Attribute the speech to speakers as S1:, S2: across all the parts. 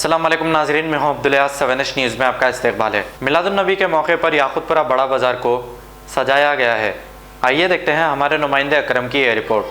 S1: अस्सलाम वालेकुम नाज़रीन, मैं हूं अब्दुल सवेनिश न्यूज़ में आपका इस्तकबाल है। मिलादुन नबी के मौके पर याकूतपुरा बड़ा बाज़ार को सजाया गया है। आइए देखते हैं हमारे नुमाइंदे अकरम की ये रिपोर्ट।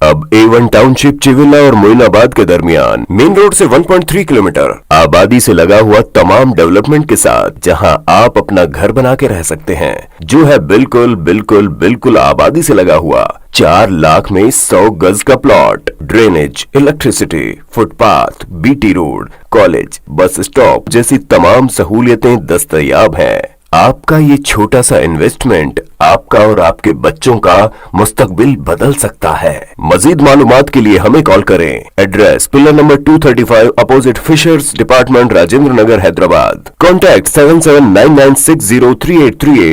S2: अब A1 टाउनशिप चिविला और मोइनाबाद के दरमियान मेन रोड से 1.3 किलोमीटर आबादी से लगा हुआ तमाम डेवलपमेंट के साथ जहां आप अपना घर बना के रह सकते हैं, जो है बिल्कुल बिल्कुल बिल्कुल आबादी से लगा हुआ। 4 लाख में 100 गज का plot, drainage, electricity, footpath, BT road, college, bus stop जैसी तमाम सहूलियतें दस्तयाब हैं। आपका ये छोटा सा इन्वेस्टमेंट आपका और आपके बच्चों का मुस्तकबिल बदल सकता है। मजीद मालूमात के लिए हमें कॉल करें। Address pillar number 235 opposite fishers department, Rajendra Nagar, Hyderabad. Contact 7799603838।